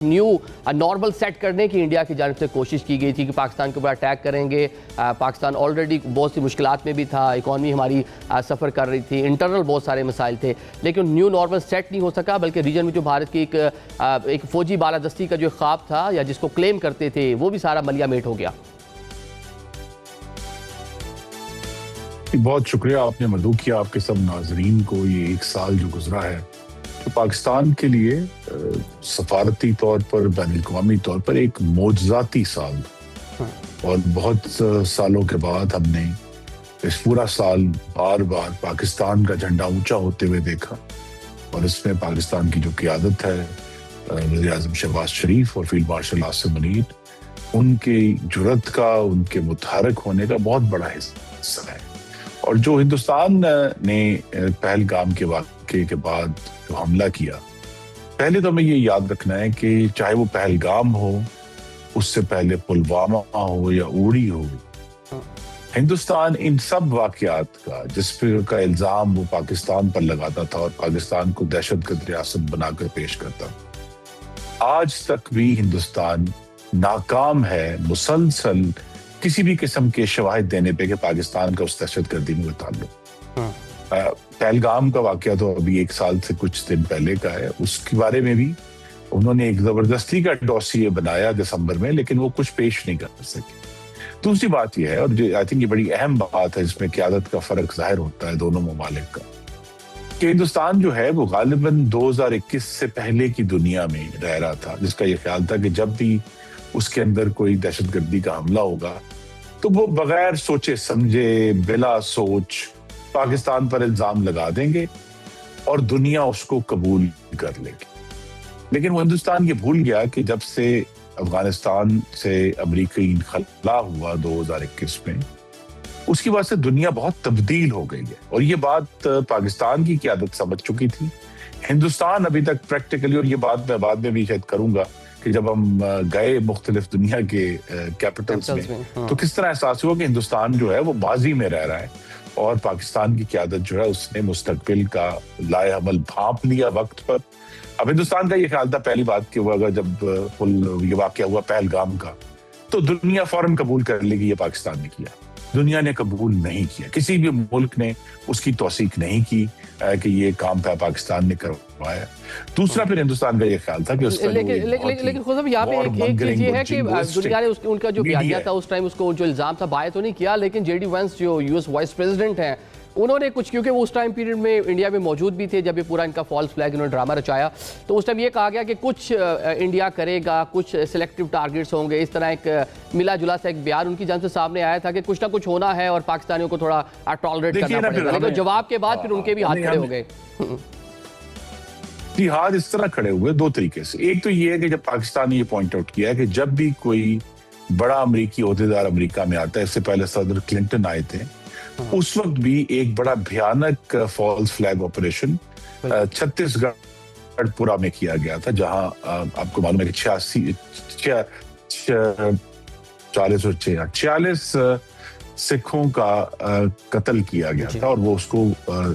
New normal set کرنے کی India کی جانب سے کوشش کی گئی تھی کہ پاکستان کے اوپر اٹیک کریں گے. پاکستان آلریڈی بہت سی مشکلات میں بھی تھا, اکانومی ہماری سفر کر رہی تھی, انٹرنل بہت سارے مسائل تھے, لیکن نیو نارمل سیٹ نہیں ہو سکا, بلکہ ریجن میں جو بھارت کی ایک فوجی بالادستی کا جو خواب تھا یا جس کو کلیم کرتے تھے وہ بھی سارا ملیا میٹ ہو گیا. بہت شکریہ آپ نے مدعو کیا. آپ کے سب ناظرین کو یہ ایک سال جو گزرا ہے تو پاکستان کے لیے سفارتی طور پر بین الاقوامی طور پر ایک معجزاتی سال, اور بہت سالوں کے بعد ہم نے اس پورا سال بار بار پاکستان کا جھنڈا اونچا ہوتے ہوئے دیکھا, اور اس میں پاکستان کی جو قیادت ہے وزیر اعظم شہباز شریف اور فیلڈ مارشل عاصم منیر, ان کی جرأت کا, ان کے متحرک ہونے کا بہت بڑا حصہ ہے. اور جو ہندوستان نے پہلگام کے واقعے کے بعد جو حملہ کیا, پہلے تو ہمیں یہ یاد رکھنا ہے کہ چاہے وہ پہلگام ہو, اس سے پہلے پلوامہ ہو یا اوڑی ہو, ہندوستان ان سب واقعات کا جس پر کا الزام وہ پاکستان پر لگاتا تھا اور پاکستان کو دہشت گرد ریاست بنا کر پیش کرتا, آج تک بھی ہندوستان ناکام ہے مسلسل کسی بھی قسم کے شواہد دینے پہ کہ پاکستان کا اس دہشت گردی میں تعلق. پہلگام کا واقعہ تو ابھی ایک سال سے کچھ دن پہلے کا ہے, اس کے بارے میں بھی انہوں نے ایک زبردستی کا ڈوسیے بنایا دسمبر میں, لیکن وہ کچھ پیش نہیں کر سکے. دوسری بات یہ ہے, اور آئی تھنک یہ بڑی اہم بات ہے جس میں قیادت کا فرق ظاہر ہوتا ہے دونوں ممالک کا, کہ ہندوستان جو ہے وہ غالباً 2021 سے پہلے کی دنیا میں رہ رہا تھا, جس کا یہ خیال تھا کہ جب بھی اس کے اندر کوئی دہشت گردی کا حملہ ہوگا تو وہ بغیر سوچے سمجھے بلا سوچ پاکستان پر الزام لگا دیں گے اور دنیا اس کو قبول کر لے گی. لیکن وہ ہندوستان یہ بھول گیا کہ جب سے افغانستان سے امریکی انخلا ہوا 2021 میں, اس کی وجہ سے دنیا بہت تبدیل ہو گئی ہے, اور یہ بات پاکستان کی قیادت سمجھ چکی تھی. ہندوستان ابھی تک پریکٹیکلی, اور یہ بات میں بعد میں بھی شاید کروں گا کہ جب ہم گئے مختلف دنیا کے کیپٹلز میں تو کس طرح احساس ہوا کہ ہندوستان جو ہے وہ ماضی میں رہ رہا ہے, اور پاکستان کی قیادت جو ہے اس نے مستقبل کا لائے عمل بھانپ لیا وقت پر. اب ہندوستان کا یہ خیال تھا پہلی بات کہ وہ اگر جب یہ واقعہ ہوا پہلگام کا تو دنیا فوراً قبول کر لے گی یہ پاکستان نے کیا. دنیا نے قبول نہیں کیا, کسی بھی ملک نے اس کی توثیق نہیں کی کہ یہ کام پاکستان نے کروایا. دوسرا پھر ہندوستان کا یہ خیال تھا کہ اس کا لیکن خود صاحب یہاں پہ ایک چیز یہ ہے کہ دنیا نے ان کا جو بیانیہ تھا اس ٹائم, اس کو جو الزام تھا باعث تو نہیں کیا, لیکن جے ڈی وینس جو یو ایس وائس پریزیڈنٹ ہیں انہوں نے کچھ, کیونکہ وہ اس ٹائم پیریڈ میں انڈیا میں موجود بھی تھے جب یہ پورا ان کا فالس فلیگ انہوں نے ڈرامہ رچایا, تو اس ٹائم یہ کہا گیا کہ کچھ انڈیا کرے گا, کچھ سلیکٹیو ٹارگیٹس ہوں گے, اس طرح ایک ملا جلا سا ایک بیان ان کی جانب سے سامنے آیا تھا کہ کچھ نہ کچھ ہونا ہے اور پاکستانیوں کو تھوڑا ٹالریٹ کرنا پڑے گا. لیکن جواب کے بعد پھر ان کے بھی ہاتھ کھڑے ہو گئے. جی ہاتھ اس طرح کھڑے ہوئے دو طریقے سے. ایک تو یہ ہے کہ جب پاکستان نے یہ پوائنٹ آؤٹ کیا کہ جب بھی کوئی بڑا امریکی عہدیدار امریکہ میں آتا ہے, اس سے پہلے صدر کلنٹن آئے تھے, اس وقت بھی ایک بڑا بھیانک فالس فلیگ آپریشن چھتیس گڑھ پورا میں کیا گیا تھا, جہاں آپ کو معلوم ہے کہ 46 سکھوں کا قتل کیا گیا تھا, اور وہ اس کو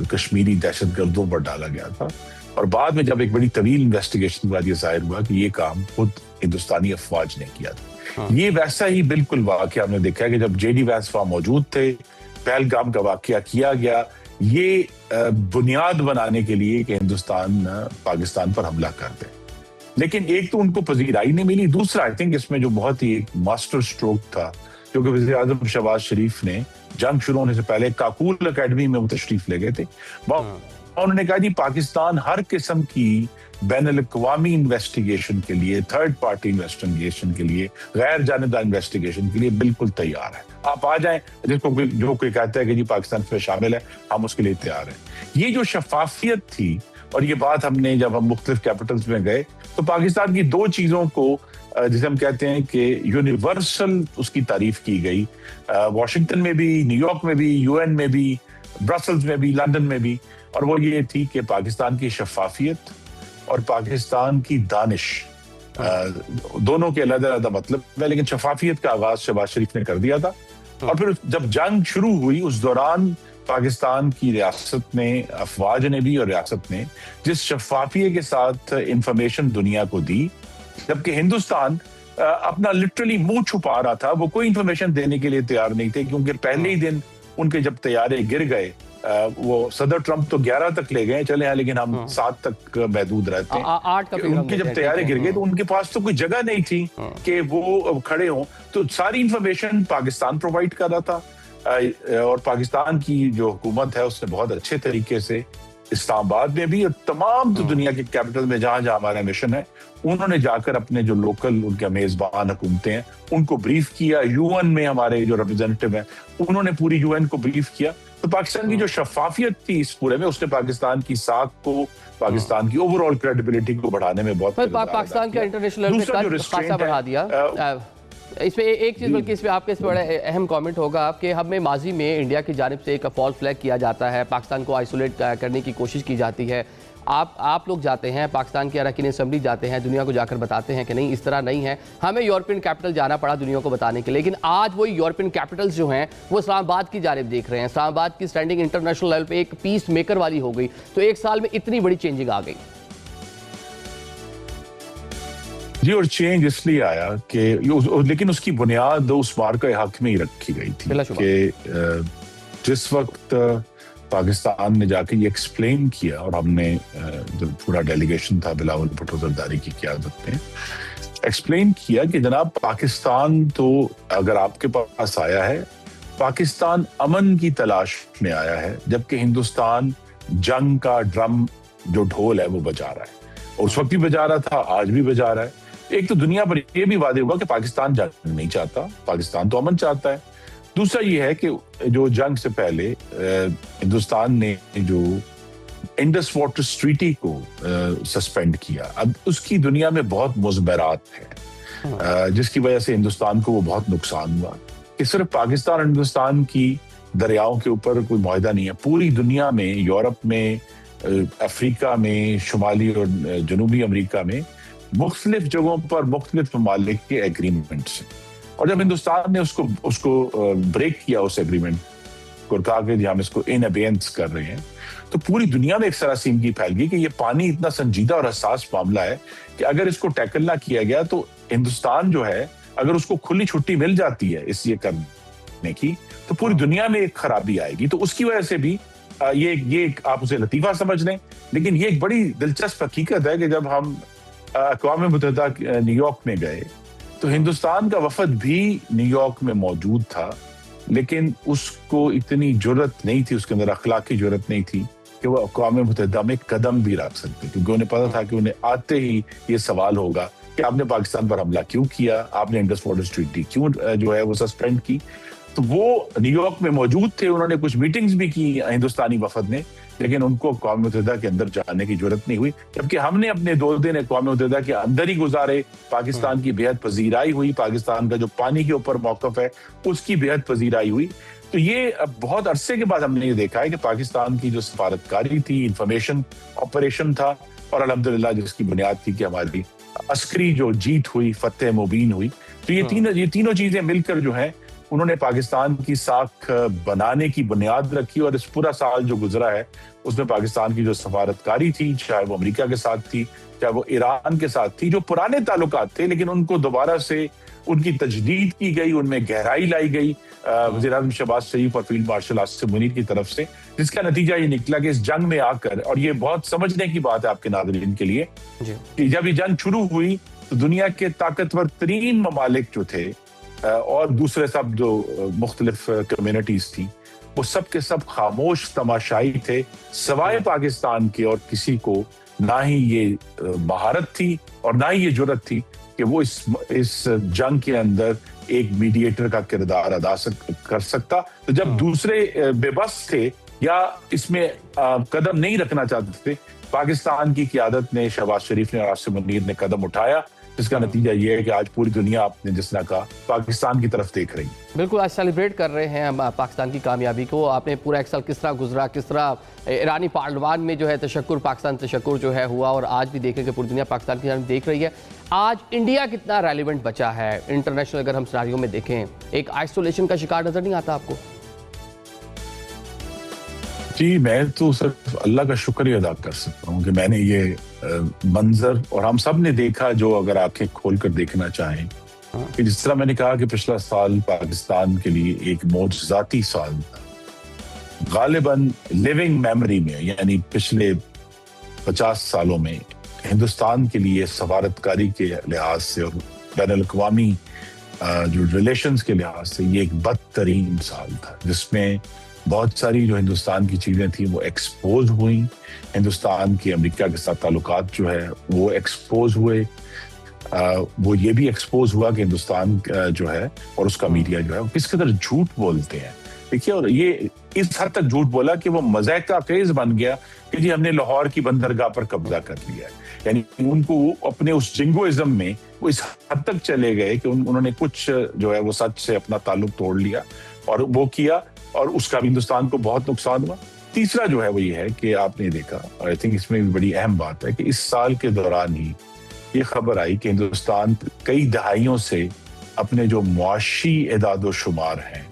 کشمیری دہشت گردوں پر ڈالا گیا تھا. اور بعد میں جب ایک بڑی طویل انویسٹیگیشن کے بعد یہ ظاہر ہوا کہ یہ کام خود ہندوستانی افواج نے کیا تھا. یہ ویسا ہی بالکل واقعہ ہم نے دیکھا کہ جب جے ڈی وینس وہاں موجود تھے, پہلگام کا واقعہ کیا گیا, یہ بنیاد بنانے کے لیے کہ ہندوستان پاکستان پر حملہ کر دے. لیکن ایک تو ان کو پذیرائی نہیں ملی, دوسرا آئی تھنک اس میں جو بہت ہی ایک ماسٹر سٹروک تھا, کیونکہ وزیر اعظم شہباز شریف نے جنگ شروع ہونے سے پہلے کاکول اکیڈمی میں وہ تشریف لے گئے تھے, انہوں نے کہا جی پاکستان ہر قسم کی بین الاقوامی انویسٹیگیشن کے لیے, تھرڈ پارٹی انویسٹیگیشن کے لیے, غیر جانبدار انویسٹیگیشن کے لیے بالکل تیار ہے. آپ آ جائیں, جس کو جو کوئی کہتا ہے کہ جی پاکستان اس میں شامل ہے, ہم اس کے لیے تیار ہیں. یہ جو شفافیت تھی, اور یہ بات ہم نے جب ہم مختلف کیپٹلز میں گئے تو پاکستان کی دو چیزوں کو جسے ہم کہتے ہیں کہ یونیورسل اس کی تعریف کی گئی, واشنگٹن میں بھی, نیو یارک میں بھی, یو این میں بھی, برسلز میں بھی, لندن میں بھی, اور وہ یہ تھی کہ پاکستان کی شفافیت اور پاکستان کی دانش, دونوں کے علیحدہ علیحدہ مطلب ہے, لیکن شفافیت کا آغاز شہباز شریف نے کر دیا تھا. اور پھر جب جنگ شروع ہوئی اس دوران پاکستان کی ریاست نے, افواج نے بھی اور ریاست نے جس شفافیت کے ساتھ انفارمیشن دنیا کو دی, जबकि हिंदुस्तान अपना लिटरली मुंह छुपा रहा था, वो कोई इंफॉर्मेशन देने के लिए तैयार नहीं थे, क्योंकि पहले ही दिन उनके जब तैयारे गिर गए, वो सदर ट्रंप तो 11 तक ले गए, चले हैं, लेकिन हम 7 तक महदूद रहते हैं। 8 का उनके जब तैयारे गिर गए तो उनके पास तो कोई जगह नहीं थी कि वो खड़े हों, तो सारी इंफॉर्मेशन पाकिस्तान प्रोवाइड कर रहा था। और पाकिस्तान की जो हुकूमत है उसने बहुत अच्छे तरीके से इस्लामाबाद में भी और तमाम दुनिया के कैपिटल में जहां जहां हमारा मिशन है, उन्होंने जाकर अपने जो लोकल उनके मेजबान हुकूमतें हैं उनको ब्रीफ किया। यूएन में हमारे जो रिप्रेजेंटेटिव हैं उन्होंने पूरी यूएन को ब्रीफ किया। तो पाकिस्तान की जो शफाफियत थी इस पूरे में, उसने पाकिस्तान की साख को, पाकिस्तान की ओवरऑल क्रेडिबिलिटी को बढ़ाने में बहुत पाकिस्तान का इंटरनेशनल खासा बढ़ा दिया। इसमें एक चीज़, बल्कि इसमें आपके बड़ा अहम कमेंट होगा कि हमें माजी में इंडिया की जानिब से एक फॉल्स फ्लैग किया जाता है, पाकिस्तान को आइसोलेट करने की कोशिश की जाती है। आप लोग जाते हैं, पाकिस्तान के अरकान असेंबली जाते हैं, दुनिया को जाकर बताते हैं कि नहीं इस तरह नहीं है। हमें यूरोपियन कैपिटल जाना पड़ा दुनिया को बताने के लिए, लेकिन आज वही यूरोपियन कैपिटल्स जो हैं वो इस्लामाबाद की जानिब देख रहे हैं। इस्लामाबाद की स्टैंडिंग इंटरनेशनल लेवल पे एक पीस मेकर वाली हो गई, तो एक साल में इतनी बड़ी चेंजिंग आ गई। जी, और चेंज इसलिए आया कि लेकिन उसकी बुनियाद उस बार के हक में ही रखी गई थी कि जिस वक्त पाकिस्तान ने जाके ये एक्सप्लेन किया, और हमने जो पूरा डेलीगेशन था बिलावल भुट्टो जरदारी की क़यादत में एक्सप्लेन किया कि जनाब पाकिस्तान तो अगर आपके पास आया है, पाकिस्तान अमन की तलाश में आया है, जबकि हिंदुस्तान जंग का ड्रम जो ढोल है वो बजा रहा है। उस वक्त भी बजा रहा था, आज भी बजा रहा है। एक तो दुनिया पर यह भी वादे हुआ कि पाकिस्तान जंग नहीं चाहता, पाकिस्तान तो अमन चाहता है। दूसरा ये है कि जो जंग से पहले हिंदुस्तान ने जो इंडस वाटर्स ट्रीटी को सस्पेंड किया, अब उसकी दुनिया में बहुत मुज़मरात है, जिसकी वजह से हिंदुस्तान को वो बहुत नुकसान हुआ कि सिर्फ पाकिस्तान और हिंदुस्तान की दरियाओं के ऊपर कोई मुआहदा नहीं है। पूरी दुनिया में, यूरोप में, अफ्रीका में, शुमाली और जनूबी अमरीका में मुख्तलिफ जगहों पर मुख्तलिफ ममालिक के एग्रीमेंट्स हैं, और जब हिंदुस्तान ने उसको ब्रेक किया, उस एग्रीमेंट को कहा कि हम इसको इन अबेयंस कर रहे हैं, तो पूरी दुनिया में एक सरासीमगी फैल गई कि ये पानी इतना संजीदा और हसास मामला है कि अगर इसको टैकल ना किया गया तो हिंदुस्तान जो है, अगर उसको खुली छुट्टी मिल जाती है इस ये करने की, तो पूरी दुनिया में एक खराबी आएगी। तो उसकी वजह से भी ये आप उसे लतीफा समझ लें, लेकिन ये एक बड़ी दिलचस्प हकीकत है कि जब हम अक़वाम मुत्तहिदा न्यूयॉर्क में गए तो हिंदुस्तान का वफद भी न्यूयॉर्क में मौजूद था, लेकिन उसको इतनी जुर्रत नहीं थी, उसके अंदर अखलाकी जुर्रत नहीं थी कि वो अक़वाम मुत्तहिदा में कदम भी रख सकते, क्योंकि उन्हें पता था कि उन्हें आते ही ये सवाल होगा कि आपने पाकिस्तान पर हमला क्यों किया, आपने इंडस वाटर्स ट्रीटी क्यों जो है वो सस्पेंड की। तो वो न्यूयॉर्क में मौजूद थे, उन्होंने कुछ मीटिंग्स भी की हिंदुस्तानी वफद ने, लेकिन उनको अक़वाम मुत्तहिदा के अंदर जाने की जरूरत नहीं हुई, जबकि हमने अपने 2 दिन अक़वाम मुत्तहिदा के अंदर ही गुजारे। पाकिस्तान की बेहद पजीराई हुई, पाकिस्तान का जो पानी के ऊपर मौक़िफ़ है उसकी बेहद पजीराई हुई। तो ये बहुत अरसे के बाद हमने ये देखा है कि पाकिस्तान की जो सफारतकारी थी, इंफॉर्मेशन ऑपरेशन था, और अल्हम्दुलिल्लाह जिसकी बुनियाद थी कि हमारी अस्करी जो जीत हुई, फतेह मुबीन हुई। तो ये तीनों चीजें मिलकर जो है उन्होंने पाकिस्तान की साख बनाने की बुनियाद रखी, और इस पूरा साल जो गुजरा है उसमें पाकिस्तान की जो सफारतकारी थी, चाहे वो अमेरिका के साथ थी, चाहे वो ईरान के साथ थी, जो पुराने ताल्लुकात थे, लेकिन उनको दोबारा से उनकी तजदीद की गई, उनमें गहराई लाई गई वज़ीर-ए-आज़म शहबाज शरीफ और फील्ड मार्शल आसिम मुनीर की तरफ से, जिसका नतीजा ये निकला कि इस जंग में आकर, और ये बहुत समझने की बात है आपके नाज़रीन के लिए, कि जब ये जंग शुरू हुई तो दुनिया के ताकतवर तरीन ममालिक जो थे और दूसरे सब जो मुख्तलिफ कम्युनिटीज थी, वो सब के सब खामोश तमाशाई थे, सवाए पाकिस्तान के, और किसी को ना ही ये महारत थी और ना ही ये जुर्रत थी कि वो इस जंग के अंदर एक मीडिएटर का किरदार अदा कर सकता। तो जब दूसरे बेबस थे या इसमें कदम नहीं रखना चाहते थे, पाकिस्तान की क़यादत ने, शहबाज शरीफ ने और आसिम मुनीर ने कदम उठाया, जिसका नतीजा ये है कि आज पूरी दुनिया, आपने जिस तरह कहा, पाकिस्तान की तरफ देख रही है। बिल्कुल, आज सेलिब्रेट कर रहे हैं पाकिस्तान की कामयाबी को। आपने पूरा एक साल किस तरह गुजरा, किस तरह ईरानी पार्लियामान में जो है तशक्कुर, पाकिस्तान तशक्कुर जो है हुआ, और आज भी देख रहे हैं कि पूरी दुनिया पाकिस्तान की जानिब देख रही है। आज इंडिया कितना रेलिवेंट बचा है इंटरनेशनल, अगर हम सिनारियो में देखें, एक आइसोलेशन का शिकार नजर नहीं आता आपको? जी, मैं तो सिर्फ अल्लाह का शुक्रिया अदा कर सकता हूँ कि मैंने ये मंजर, और हम सब ने देखा जो अगर आंखें खोल कर देखना चाहें, कि जिस तरह मैंने कहा कि पिछला साल पाकिस्तान के लिए एक मौजज़ाती साल था। गालिबन लिविंग मेमोरी में, यानी पिछले 50 सालों में हिंदुस्तान के लिए सफारतकारी के लिहाज से और बैनुल-अक़वामी जो रिलेशंस के लिहाज से ये एक बदतरीन साल था, जिसमें बहुत सारी जो हिंदुस्तान की चीज़ें थी वो एक्सपोज हुई। हिंदुस्तान के अमेरिका के साथ ताल्लुकात जो है वो एक्सपोज हुए। वो ये भी एक्सपोज हुआ कि हिंदुस्तान जो है और उसका मीडिया जो है वो किस कदर झूठ बोलते हैं। देखिए, और ये इस हद तक झूठ बोला कि वो मज़ाक का केस बन गया कि जी हमने लाहौर की बंदरगाह पर कब्जा कर लिया है। यानी उनको अपने उस जिंगोइज्म में वो इस हद तक चले गए कि उन्होंने कुछ जो है वो सच से अपना ताल्लुक तोड़ लिया और वो किया, और उसका भी हिंदुस्तान को बहुत नुकसान हुआ। तीसरा जो है वो ये है कि आपने देखा, और आई थिंक इसमें भी बड़ी अहम बात है कि इस साल के दौरान ही ये खबर आई कि हिंदुस्तान कई दहाइयों से अपने जो मुआशी एदाद व शुमार हैं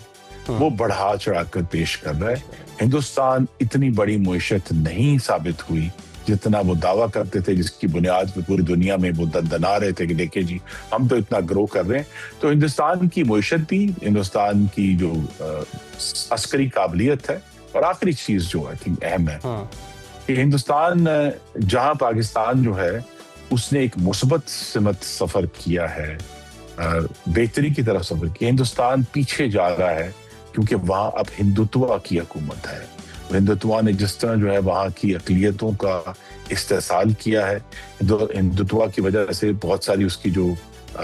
वो बढ़ा चढ़ा कर पेश कर रहा है। हिंदुस्तान इतनी बड़ी मुईशत नहीं साबित हुई जितना वो दावा करते थे, जिसकी बुनियाद पे पूरी दुनिया में वो दना रहे थे कि देखिए जी हम तो इतना ग्रो कर रहे हैं। तो हिंदुस्तान की मुईशत थी, हिंदुस्तान की जो अस्करी काबिलियत है, और आखिरी चीज जो आई थिंक अहम है कि हिंदुस्तान जहां पाकिस्तान जो है उसने एक मुस्बत सिमत सफर किया है, बेहतरी की तरफ सफर किया। हिंदुस्तान पीछे जा रहा है क्योंकि वहां अब हिंदुत्व की हुकूमत है। हिंदुत्व ने जिस तरह जो है वहाँ की अक़लियतों का इस्तेसाल किया है, हिंदुत्व की वजह से बहुत सारी उसकी जो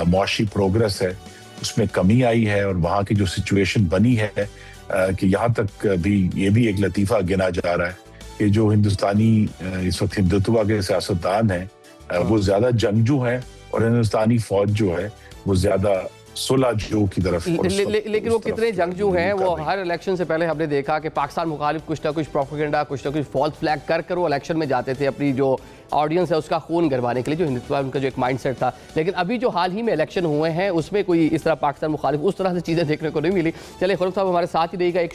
मुआशी प्रोग्रेस है उसमें कमी आई है, और वहाँ की जो सिचुएशन बनी है कि यहाँ तक भी ये भी एक लतीफ़ा गिना जा रहा है कि जो हिंदुस्तानी इस वक्त हिंदुत्व के सियासतदान हैं वो ज़्यादा जंगजू हैं, और हिंदुस्तानी फ़ौज जो है वो ज़्यादा सुलझो की तरफ। लेकिन वो कितने जंगजू हैं, वो हर इलेक्शन से पहले हमने देखा कि पाकिस्तान मुखालिफ कुछ ना कुछ प्रोपेगेंडा, कुछ ना कुछ फॉल्स फ्लैग कर वो इलेक्शन में जाते थे अपनी जो ऑडियंस है उसका खून गरवाने के लिए, जो हिंदुत्व उनका जो एक माइंडसेट था। लेकिन अभी जो हाल ही में इलेक्शन हुए हैं उसमें कोई इस तरह पाकिस्तान मुखालिफ उस तरह से चीज़ें देखने को नहीं मिली। चले खुरम साहब हमारे साथ ही रहेगा।